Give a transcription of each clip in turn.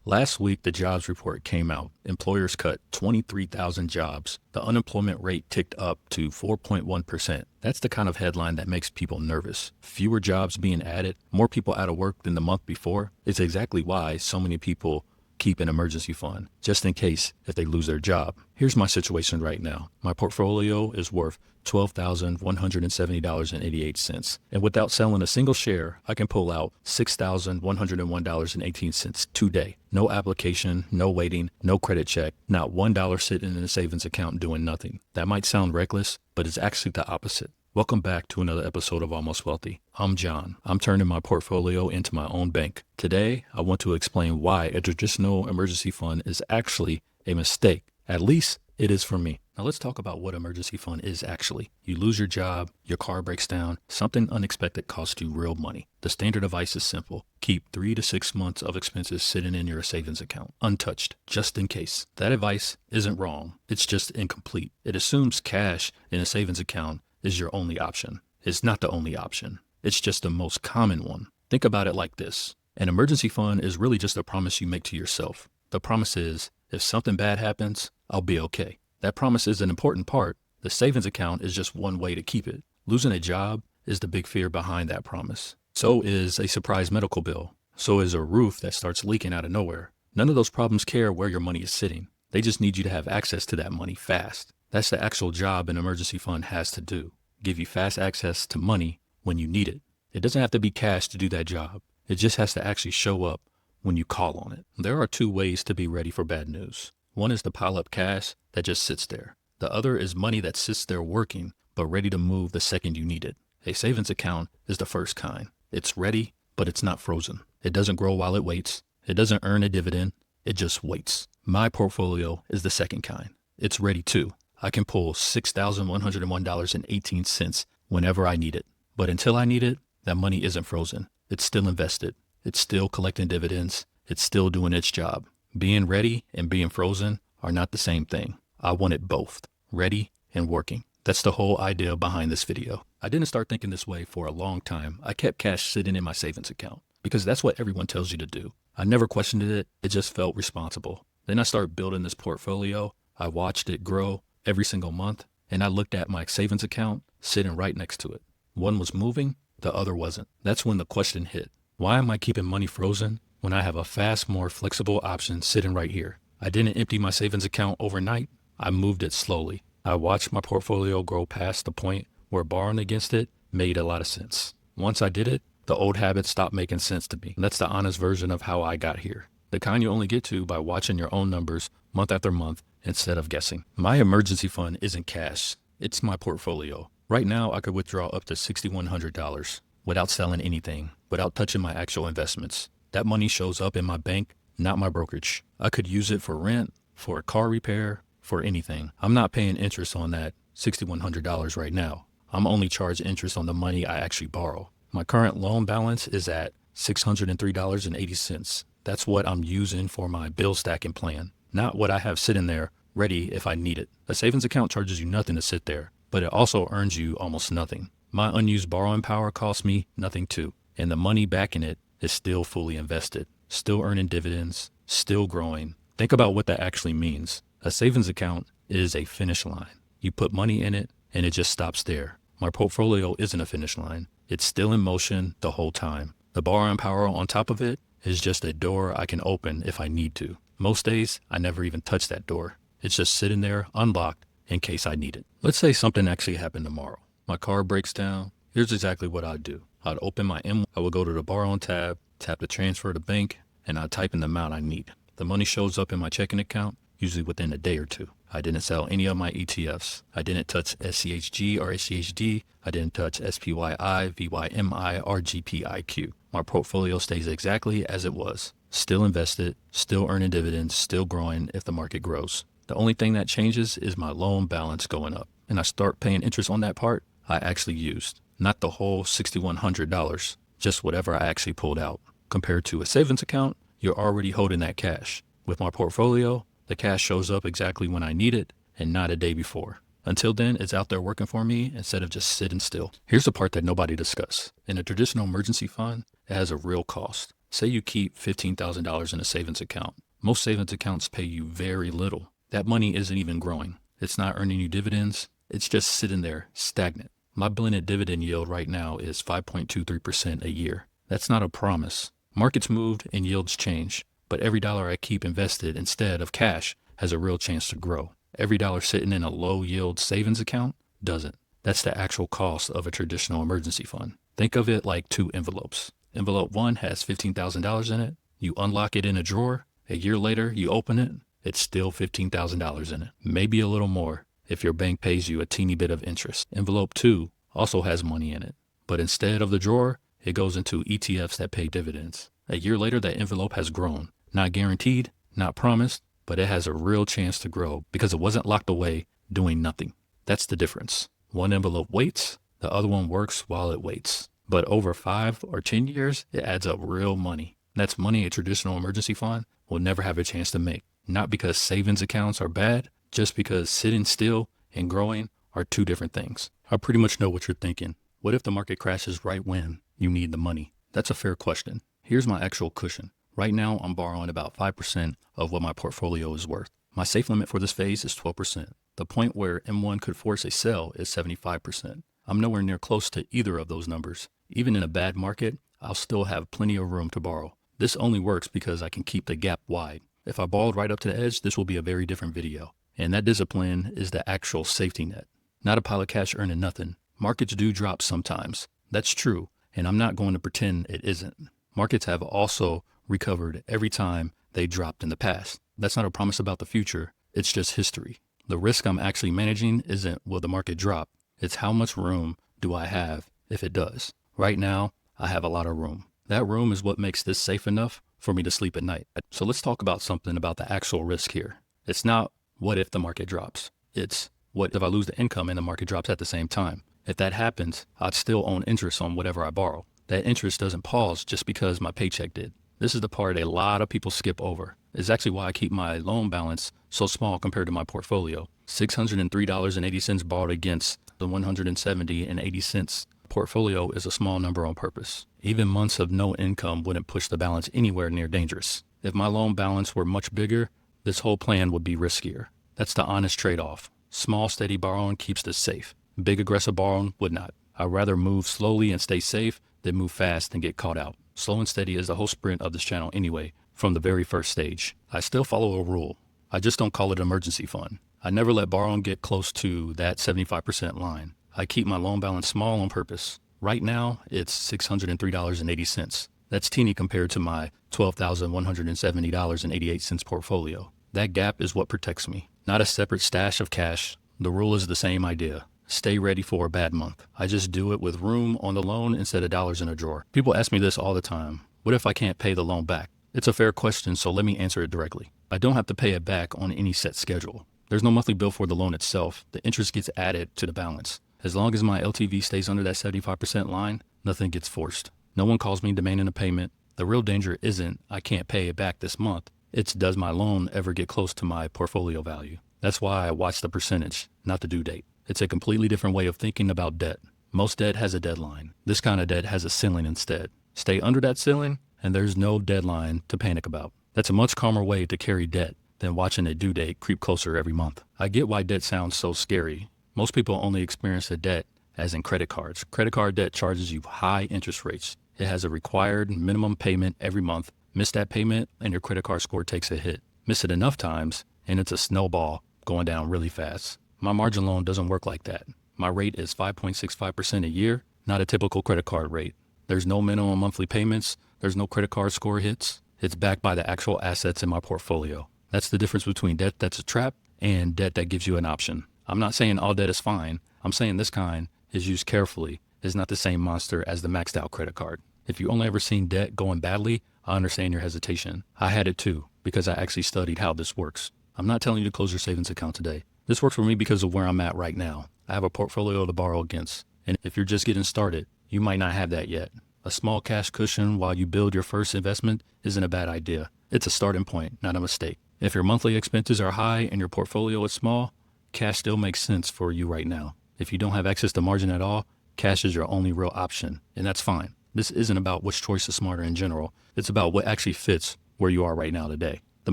Last week, the jobs report came out. Employers cut 23,000 jobs. The unemployment rate ticked up to 4.1%. That's the kind of headline that makes people nervous. Fewer jobs being added, more people out of work than the month before. It's exactly why so many people keep an emergency fund, just in case if they lose their job. Here's my situation right now. My portfolio is worth $12,170.88. And without selling a single share, I can pull out $6,101.18 today. No application, no waiting, no credit check, not $1 sitting in a savings account doing nothing. That might sound reckless, but it's actually the opposite. Welcome back to another episode of Almost Wealthy. I'm John. I'm turning my portfolio into my own bank. Today, I want to explain why a traditional emergency fund is actually a mistake. At least it is for me. Now let's talk about what emergency fund is actually. You lose your job, your car breaks down, something unexpected costs you real money. The standard advice is simple. Keep 3 to 6 months of expenses sitting in your savings account, untouched, just in case. That advice isn't wrong. It's just incomplete. It assumes cash in a savings account is your only option. It's not the only option. It's just the most common one. Think about it like this. An emergency fund is really just a promise you make to yourself. The promise is, if something bad happens, I'll be okay. That promise is an important part. The savings account is just one way to keep it. Losing a job is the big fear behind that promise. So is a surprise medical bill. So is a roof that starts leaking out of nowhere. None of those problems care where your money is sitting. They just need you to have access to that money fast. That's the actual job an emergency fund has to do. Give you fast access to money when you need it. It doesn't have to be cash to do that job. It just has to actually show up when you call on it. There are two ways to be ready for bad news. One is to pile up cash that just sits there. The other is money that sits there working, but ready to move the second you need it. A savings account is the first kind. It's ready, but it's not frozen. It doesn't grow while it waits. It doesn't earn a dividend. It just waits. My portfolio is the second kind. It's ready too. I can pull $6,101.18 whenever I need it. But until I need it, that money isn't frozen. It's still invested. It's still collecting dividends. It's still doing its job. Being ready and being frozen are not the same thing. I want it both, ready and working. That's the whole idea behind this video. I didn't start thinking this way for a long time. I kept cash sitting in my savings account because that's what everyone tells you to do. I never questioned it. It just felt responsible. Then I started building this portfolio. I watched it grow every single month, and I looked at my savings account sitting right next to it. One was moving, the other wasn't. That's when the question hit. Why am I keeping money frozen when I have a fast, more flexible option sitting right here? I didn't empty my savings account overnight. I moved it slowly. I watched my portfolio grow past the point where borrowing against it made a lot of sense. Once I did it, the old habits stopped making sense to me. And that's the honest version of how I got here. The kind you only get to by watching your own numbers month after month instead of guessing. My emergency fund isn't cash. It's my portfolio. Right now, I could withdraw up to $6,100 without selling anything, without touching my actual investments. That money shows up in my bank, not my brokerage. I could use it for rent, for a car repair, for anything. I'm not paying interest on that $6,100 right now. I'm only charged interest on the money I actually borrow. My current loan balance is at $603.80. That's what I'm using for my bill stacking plan, not what I have sitting there ready if I need it. A savings account charges you nothing to sit there, but it also earns you almost nothing. My unused borrowing power costs me nothing too, and the money backing it is still fully invested, still earning dividends, still growing. Think about what that actually means. A savings account is a finish line. You put money in it and it just stops there. My portfolio isn't a finish line. It's still in motion the whole time. The borrowing power on top of it is just a door I can open if I need to. Most days, I never even touch that door. It's just sitting there unlocked in case I need it. Let's say something actually happened tomorrow. My car breaks down. Here's exactly what I'd do. I'd open my M1, I would go to the borrowing tab, tap the transfer to bank, and I'd type in the amount I need. The money shows up in my checking account, usually within a day or two. I didn't sell any of my ETFs. I didn't touch SCHG or SCHD. I didn't touch SPYI, VYMI, or GPIQ. My portfolio stays exactly as it was. Still invested, still earning dividends, still growing if the market grows. The only thing that changes is my loan balance going up. And I start paying interest on that part I actually used. Not the whole $6,100, just whatever I actually pulled out. Compared to a savings account, you're already holding that cash. With my portfolio, the cash shows up exactly when I need it and not a day before. Until then, it's out there working for me instead of just sitting still. Here's the part that nobody discusses. In a traditional emergency fund, it has a real cost. Say you keep $15,000 in a savings account. Most savings accounts pay you very little. That money isn't even growing. It's not earning you dividends. It's just sitting there stagnant. My blended dividend yield right now is 5.23% a year. That's not a promise. Markets moved and yields change, but every dollar I keep invested instead of cash has a real chance to grow. Every dollar sitting in a low yield savings account doesn't. That's the actual cost of a traditional emergency fund. Think of it like two envelopes. Envelope one has $15,000 in it. You unlock it in a drawer. A year later, you open it. It's still $15,000 in it. Maybe a little more if your bank pays you a teeny bit of interest. Envelope two also has money in it, but instead of the drawer, it goes into ETFs that pay dividends. A year later, that envelope has grown. Not guaranteed, not promised, but it has a real chance to grow because it wasn't locked away doing nothing. That's the difference. One envelope waits, the other one works while it waits. But over 5 or 10 years, it adds up real money. That's money a traditional emergency fund will never have a chance to make. Not because savings accounts are bad, just because sitting still and growing are two different things. I pretty much know what you're thinking. What if the market crashes right when you need the money? That's a fair question. Here's my actual cushion. Right now, I'm borrowing about 5% of what my portfolio is worth. My safe limit for this phase is 12%. The point where M1 could force a sell is 75%. I'm nowhere near close to either of those numbers. Even in a bad market, I'll still have plenty of room to borrow. This only works because I can keep the gap wide. If I borrowed right up to the edge, this will be a very different video. And that discipline is the actual safety net, not a pile of cash earning nothing. Markets do drop sometimes. That's true, and I'm not going to pretend it isn't. Markets have also recovered every time they dropped in the past. That's not a promise about the future. It's just history. The risk I'm actually managing isn't will the market drop. It's how much room do I have if it does. Right now, I have a lot of room. That room is what makes this safe enough for me to sleep at night. So let's talk about something about the actual risk here. It's not what if the market drops. It's what if I lose the income and the market drops at the same time. If that happens, I'd still own interest on whatever I borrow. That interest doesn't pause just because my paycheck did. This is the part a lot of people skip over. It's actually why I keep my loan balance so small compared to my portfolio. $603.80 borrowed against the $170.80 portfolio is a small number on purpose. Even months of no income wouldn't push the balance anywhere near dangerous. If my loan balance were much bigger, this whole plan would be riskier. That's the honest trade-off. Small, steady borrowing keeps this safe. Big, aggressive borrowing would not. I'd rather move slowly and stay safe than move fast and get caught out. Slow and steady is the whole sprint of this channel anyway, from the very first stage. I still follow a rule. I just don't call it an emergency fund. I never let borrowing get close to that 75% line. I keep my loan balance small on purpose. Right now, it's $603.80. That's teeny compared to my $12,170.88 portfolio. That gap is what protects me, not a separate stash of cash. The rule is the same idea. Stay ready for a bad month. I just do it with room on the loan instead of dollars in a drawer. People ask me this all the time. What if I can't pay the loan back? It's a fair question, so let me answer it directly. I don't have to pay it back on any set schedule. There's no monthly bill for the loan itself. The interest gets added to the balance. As long as my LTV stays under that 75% line, nothing gets forced. No one calls me demanding a payment. The real danger isn't I can't pay it back this month. It's does my loan ever get close to my portfolio value? That's why I watch the percentage, not the due date. It's a completely different way of thinking about debt. Most debt has a deadline. This kind of debt has a ceiling instead. Stay under that ceiling, and there's no deadline to panic about. That's a much calmer way to carry debt than watching a due date creep closer every month. I get why debt sounds so scary. Most people only experience a debt as in credit cards. Credit card debt charges you high interest rates. It has a required minimum payment every month. Miss that payment, and your credit card score takes a hit. Miss it enough times, and it's a snowball going down really fast. My margin loan doesn't work like that. My rate is 5.65% a year, not a typical credit card rate. There's no minimum monthly payments. There's no credit card score hits. It's backed by the actual assets in my portfolio. That's the difference between debt that's a trap and debt that gives you an option. I'm not saying all debt is fine. I'm saying this kind is used carefully is not the same monster as the maxed out credit card. If you only ever seen debt going badly, I understand your hesitation. I had it too, because I actually studied how this works. I'm not telling you to close your savings account today. This works for me because of where I'm at right now. I have a portfolio to borrow against. And if you're just getting started, you might not have that yet. A small cash cushion while you build your first investment isn't a bad idea. It's a starting point, not a mistake. If your monthly expenses are high and your portfolio is small, cash still makes sense for you right now. If you don't have access to margin at all, cash is your only real option, and that's fine. This isn't about which choice is smarter in general. It's about what actually fits where you are right now today. The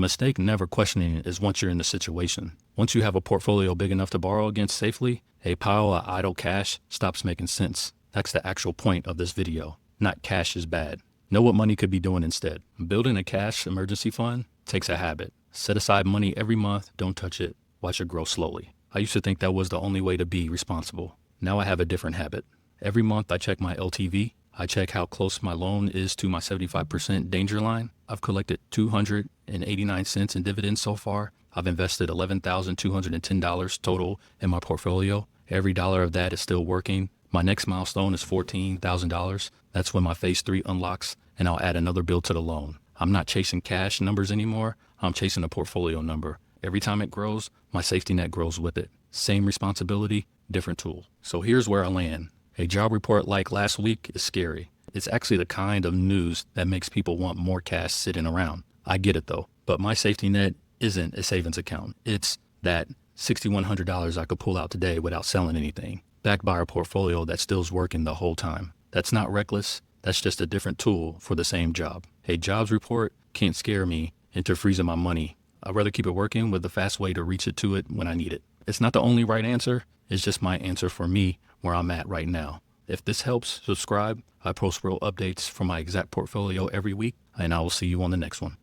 mistake never questioning it is once you're in the situation. Once you have a portfolio big enough to borrow against safely, a pile of idle cash stops making sense. That's the actual point of this video. Not cash is bad. Know what money could be doing instead. Building a cash emergency fund takes a habit. Set aside money every month, don't touch it, watch it grow slowly. I used to think that was the only way to be responsible. Now I have a different habit. Every month I check my LTV. I check how close my loan is to my 75% danger line. I've collected 289 cents in dividends so far. I've invested $11,210 total in my portfolio. Every dollar of that is still working. My next milestone is $14,000. That's when my phase 3 unlocks, and I'll add another bill to the loan. I'm not chasing cash numbers anymore. I'm chasing a portfolio number. Every time it grows, my safety net grows with it. Same responsibility, different tool. So here's where I land. A job report like last week is scary. It's actually the kind of news that makes people want more cash sitting around. I get it though, but my safety net isn't a savings account. It's that $6,100 I could pull out today without selling anything, backed by a portfolio that still's working the whole time. That's not reckless. That's just a different tool for the same job. A jobs report can't scare me into freezing my money. I'd rather keep it working with a fast way to reach it to it when I need it. It's not the only right answer. It's just my answer for me where I'm at right now. If this helps, subscribe. I post real updates from my exact portfolio every week, and I will see you on the next one.